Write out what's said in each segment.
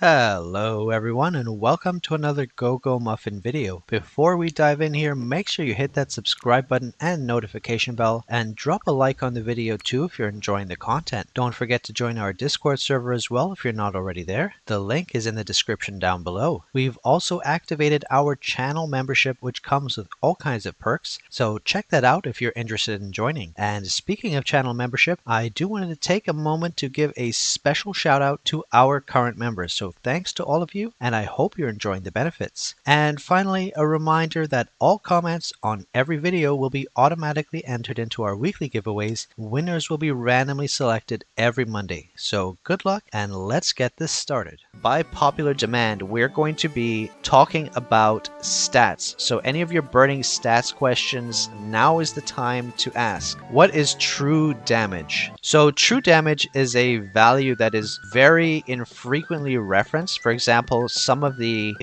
Hello everyone and welcome to another Muffin video. Before we dive in here, make sure you hit that subscribe button and notification bell and drop a like on the video too if you're enjoying the content. Don't forget to join our Discord server as well if you're not already there. The link is in the description down below. We've also activated our channel membership, which comes with all kinds of perks, so check that out if you're interested in joining. And speaking of channel membership, I do want to take a moment to give a special shout out to our current members. So thanks to all of you, and I hope you're enjoying the benefits. And finally, a reminder that all comments on every video will be automatically entered into our weekly giveaways. Winners will be randomly selected every Monday. So good luck, and let's get this started. By popular demand, we're going to be talking about stats. So any of your burning stats questions, now is the time to ask. What is true damage? So true damage is a value that is very infrequently referenced. For example, some of the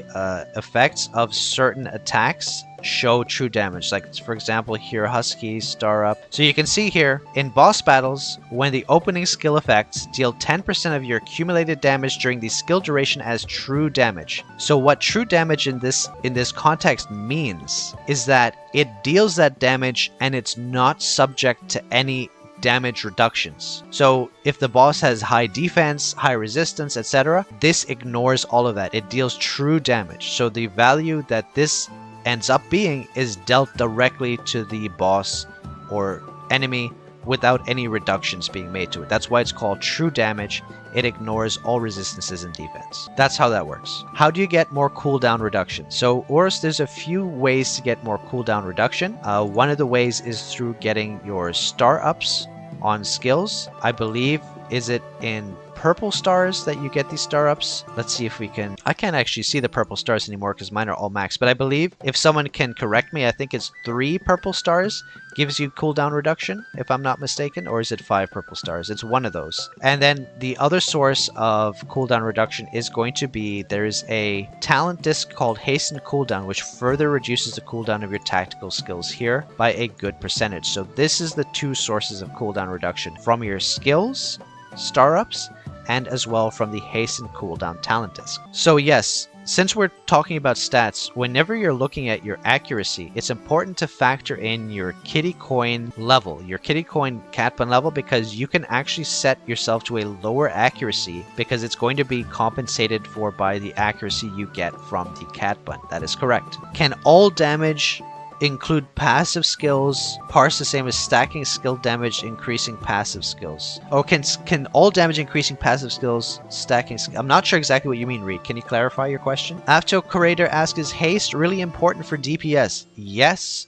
effects of certain attacks show true damage, like for example here, Husky, Star Up. So you can see here in boss battles, when the opening skill effects deal 10% of your accumulated damage during the skill duration as true damage. So what true damage in this context means is that it deals that damage and it's not subject to any damage reductions. So if the boss has high defense, high resistance, etc., this ignores all of that. It deals true damage. So the value that this ends up being is dealt directly to the boss or enemy without any reductions being made to it. That's why it's called true damage. It ignores all resistances and defense. That's how that works. How do you get more cooldown reduction? So Oris, there's a few ways to get more cooldown reduction. One of the ways is through getting your star ups on skills. I believe, is it in purple stars that you get these star ups? Let's see if we can. I can't actually see the purple stars anymore because mine are all max, but I believe, if someone can correct me, I think it's 3 purple stars gives you cooldown reduction, if I'm not mistaken, or is it 5 purple stars? It's one of those. And then the other source of cooldown reduction is going to be, there's a talent disc called Haste and Cooldown, which further reduces the cooldown of your tactical skills here by a good percentage. So this is the 2 sources of cooldown reduction, from your skills, star ups, and as well from the Haste and Cooldown talent disc. So yes, since we're talking about stats, whenever you're looking at your accuracy, it's important to factor in your kitty coin level, your kitty coin cat bun level, because you can actually set yourself to a lower accuracy because it's going to be compensated for by the accuracy you get from the cat bun. That is correct. Can all damage include passive skills? Parse the same as stacking skill damage increasing passive skills. Or can all damage increasing passive skills stacking? I'm not sure exactly what you mean, Reed. Can you clarify your question? After Curator asks, is haste really important for DPS? Yes,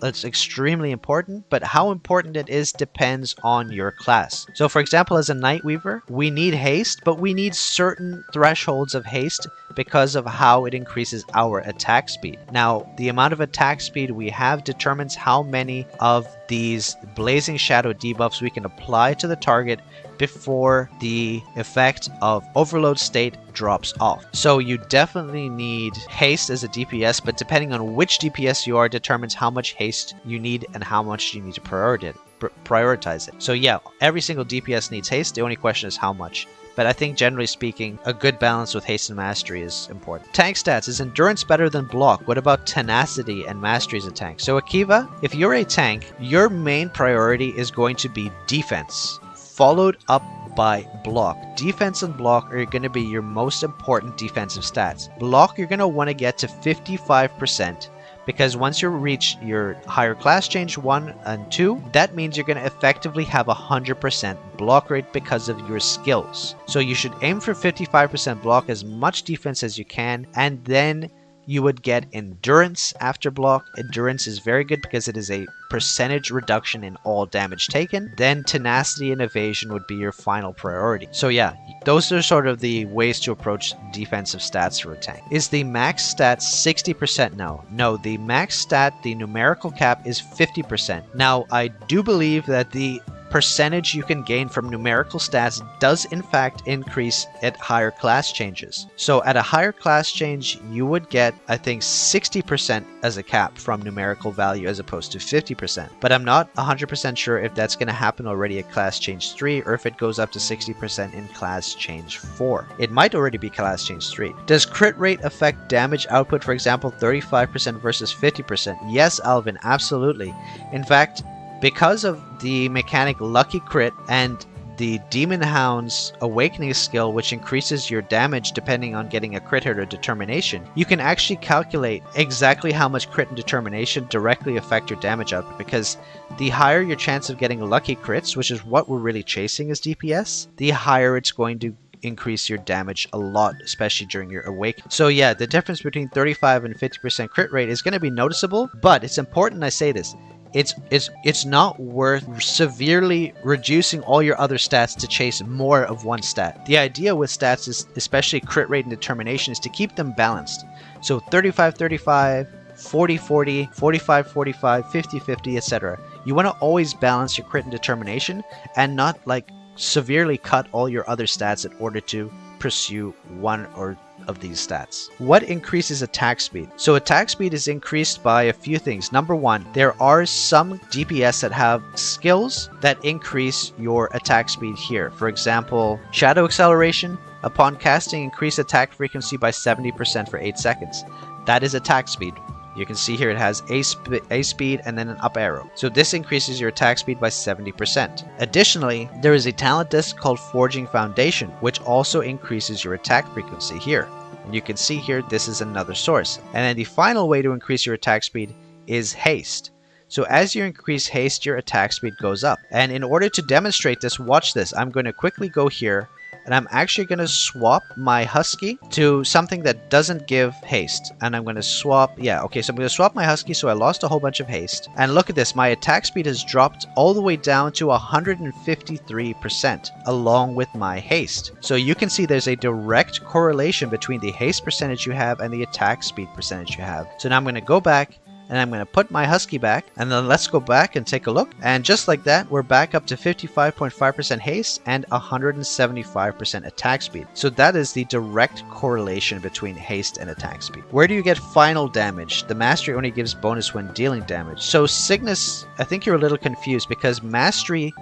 it's extremely important, but how important it is depends on your class. So for example, as a Night Weaver, we need haste, but we need certain thresholds of haste because of how it increases our attack speed. Now, the amount of attack speed we have determines how many of these Blazing Shadow debuffs we can apply to the target before the effect of Overload State drops off. So you definitely need haste as a DPS, but depending on which DPS you are determines how much haste you need and how much you need to prioritize it. So yeah, every single DPS needs haste. The only question is how much. But I think generally speaking, a good balance with haste and mastery is important. Tank stats. Is endurance better than block? What about tenacity and mastery as a tank? So Akiva, if you're a tank, your main priority is going to be defense, followed up by block. Defense and block are going to be your most important defensive stats. Block, you're going to want to get to 55%. Because once you reach your higher class change 1 and 2, that means you're going to effectively have 100% block rate because of your skills. So you should aim for 55% block, as much defense as you can, and then you would get endurance after block. Endurance is very good because it is a percentage reduction in all damage taken. Then tenacity and evasion would be your final priority. So yeah, those are sort of the ways to approach defensive stats for a tank. Is the max stat 60% now? No, the max stat, the numerical cap, is 50%. Now, I do believe that the percentage you can gain from numerical stats does in fact increase at higher class changes. So at a higher class change, you would get, I think, 60% as a cap from numerical value as opposed to 50%. But I'm not 100% sure if that's going to happen already at class change 3 or if it goes up to 60% in class change 4. It might already be class change 3. Does crit rate affect damage output, for example, 35% versus 50%? Yes, Alvin, absolutely. In fact, because of the mechanic Lucky Crit and the Demon Hound's Awakening skill, which increases your damage depending on getting a crit hit or determination, you can actually calculate exactly how much crit and determination directly affect your damage output, because the higher your chance of getting lucky crits, which is what we're really chasing as DPS, the higher it's going to increase your damage a lot, especially during your awakening. So yeah, the difference between 35 and 50% crit rate is going to be noticeable, but it's important I say this. It's not worth severely reducing all your other stats to chase more of one stat. The idea with stats is, especially crit rate and determination, is to keep them balanced. So 35-35, 40-40, 45-45, 50-50, etc. You want to always balance your crit and determination and not like severely cut all your other stats in order to pursue one or of these stats. What increases attack speed? So attack speed is increased by a few things. Number one, there are some DPS that have skills that increase your attack speed here. For example, Shadow Acceleration. Upon casting, increase attack frequency by 70% for 8 seconds. That is attack speed. You can see here it has A speed and then an up arrow. So this increases your attack speed by 70%. Additionally, there is a talent disc called Forging Foundation, which also increases your attack frequency here. And you can see here, this is another source. And then the final way to increase your attack speed is Haste. So as you increase Haste, your attack speed goes up. And in order to demonstrate this, watch this. I'm going to quickly go here, and I'm actually going to swap my Husky to something that doesn't give Haste. And I'm going to swap, so I'm going to swap my Husky, so I lost a whole bunch of Haste. And look at this, my attack speed has dropped all the way down to 153% along with my Haste. So you can see there's a direct correlation between the Haste percentage you have and the attack speed percentage you have. So now I'm going to go back, and I'm going to put my Husky back, and then let's go back and take a look. And just like that, we're back up to 55.5% haste and 175% attack speed. So that is the direct correlation between haste and attack speed. Where do you get final damage? The mastery only gives bonus when dealing damage. So Cygnus, I think you're a little confused, because mastery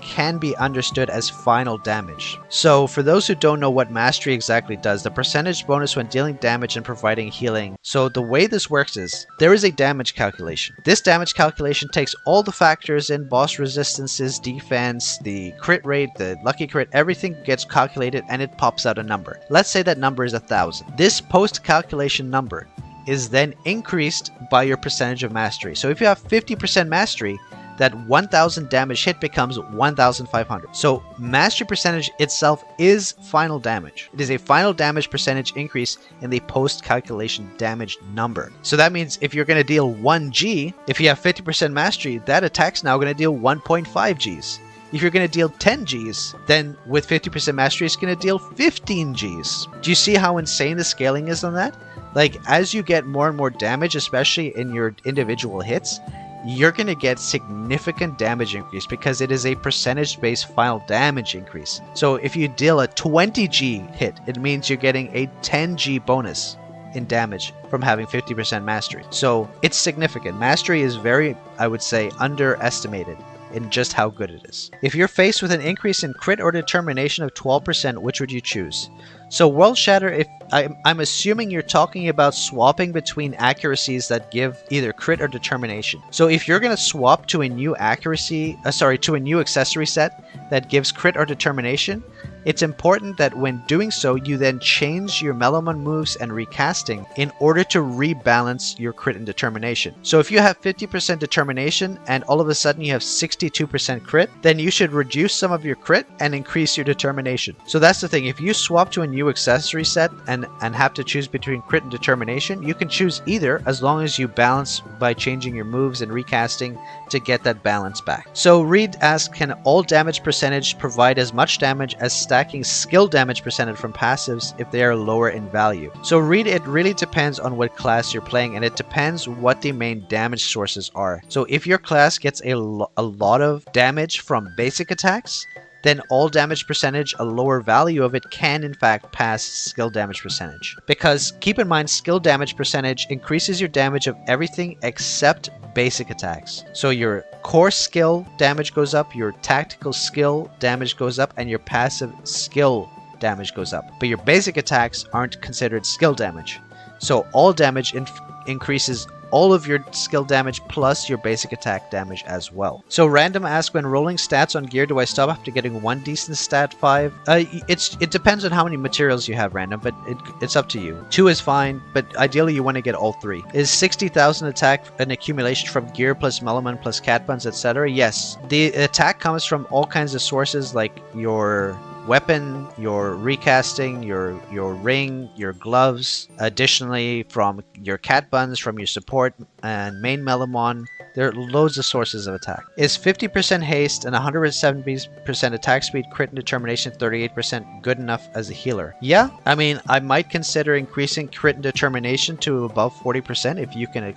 can be understood as final damage. So for those who don't know what mastery exactly does, the percentage bonus when dealing damage and providing healing. So the way this works is, there is a damage calculation. This damage calculation takes all the factors in: boss resistances, defense, the crit rate, the lucky crit, everything gets calculated and it pops out a number. Let's say that number is 1,000. This post-calculation number is then increased by your percentage of mastery. So if you have 50% mastery, that 1,000 damage hit becomes 1,500. So mastery percentage itself is final damage. It is a final damage percentage increase in the post-calculation damage number. So that means if you're going to deal 1 G, if you have 50% mastery, that attack's now going to deal 1.5 Gs. If you're going to deal 10 Gs, then with 50% mastery, it's going to deal 15 Gs. Do you see how insane the scaling is on that? Like, as you get more and more damage, especially in your individual hits, you're going to get significant damage increase because it is a percentage-based final damage increase. So if you deal a 20 G hit, it means you're getting a 10 G bonus in damage from having 50% mastery. So it's significant. Mastery is very, I would say, underestimated in just how good it is. If you're faced with an increase in crit or determination of 12%, which would you choose? So World Shatter, if I'm assuming you're talking about swapping between accuracies that give either crit or determination. So if you're going to swap to a new to a new accessory set that gives crit or determination, it's important that when doing so, you then change your Melomon moves and recasting in order to rebalance your crit and determination. So if you have 50% determination and all of a sudden you have 62% crit, then you should reduce some of your crit and increase your determination. So that's the thing. If you swap to a new accessory set and have to choose between crit and determination, you can choose either as long as you balance by changing your moves and recasting to get that balance back. So Reed asks, can all damage percentage provide as much damage as stacking skill damage percentage from passives if they are lower in value. So it really depends on what class you're playing, and it depends what the main damage sources are. So if your class gets a lot of damage from basic attacks, then all damage percentage, a lower value of it, can in fact pass skill damage percentage. Because keep in mind, skill damage percentage increases your damage of everything except basic attacks. So your core skill damage goes up, your tactical skill damage goes up, and your passive skill damage goes up. But your basic attacks aren't considered skill damage. So all damage increases all of your skill damage plus your basic attack damage as well. So Random asks, when rolling stats on gear, do I stop after getting one decent stat 5? It depends on how many materials you have, Random, but it's up to you. 2 is fine, but ideally you want to get all 3. Is 60,000 attack an accumulation from gear plus Melamon plus cat buns, etc.? Yes. The attack comes from all kinds of sources, like your weapon, your recasting, your ring, your gloves, additionally from your cat buns, from your support and main Melamon. There are loads of sources of attack. Is 50% haste and 170% attack speed, crit and determination 38% good enough as a healer? Yeah, I mean, I might consider increasing crit and determination to above 40%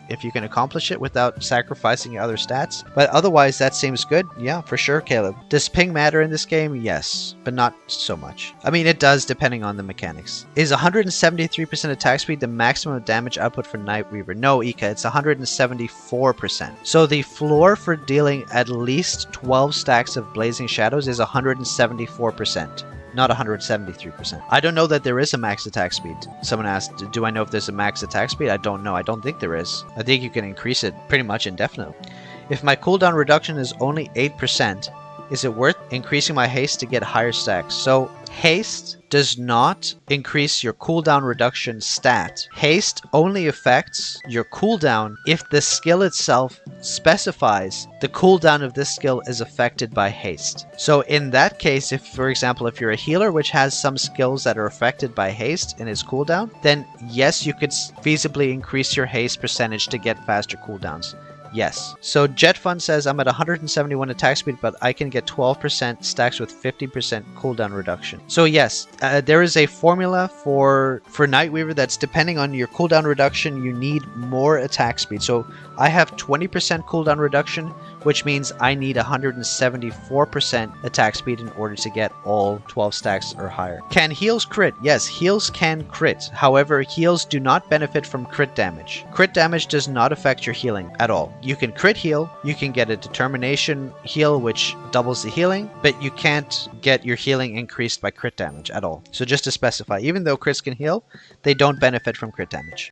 if you can accomplish it without sacrificing your other stats. But otherwise, that seems good. Yeah, for sure, Caleb. Does ping matter in this game? Yes, but not so much. I mean, it does depending on the mechanics. Is 173% attack speed the maximum damage output for Nightweaver? No, Ika, it's 174%. So the floor for dealing at least 12 stacks of Blazing Shadows is 174%. Not 173%. I don't know that there is a max attack speed. Someone asked, do I know if there's a max attack speed? I don't know. I don't think there is. I think you can increase it pretty much indefinitely. If my cooldown reduction is only 8%, is it worth increasing my haste to get higher stacks? So haste does not increase your cooldown reduction stat. Haste only affects your cooldown if the skill itself specifies the cooldown of this skill is affected by haste. So in that case, if for example, if you're a healer which has some skills that are affected by haste in its cooldown, then yes, you could feasibly increase your haste percentage to get faster cooldowns. Yes. So JetFun says, I'm at 171 attack speed, but I can get 12% stacks with 50% cooldown reduction. So yes, there is a formula for Nightweaver that's depending on your cooldown reduction, you need more attack speed. So I have 20% cooldown reduction, which means I need 174% attack speed in order to get all 12 stacks or higher. Can heals crit? Yes, heals can crit. However, heals do not benefit from crit damage. Crit damage does not affect your healing at all. You can crit heal, you can get a determination heal which doubles the healing, but you can't get your healing increased by crit damage at all. So just to specify, even though crits can heal, they don't benefit from crit damage.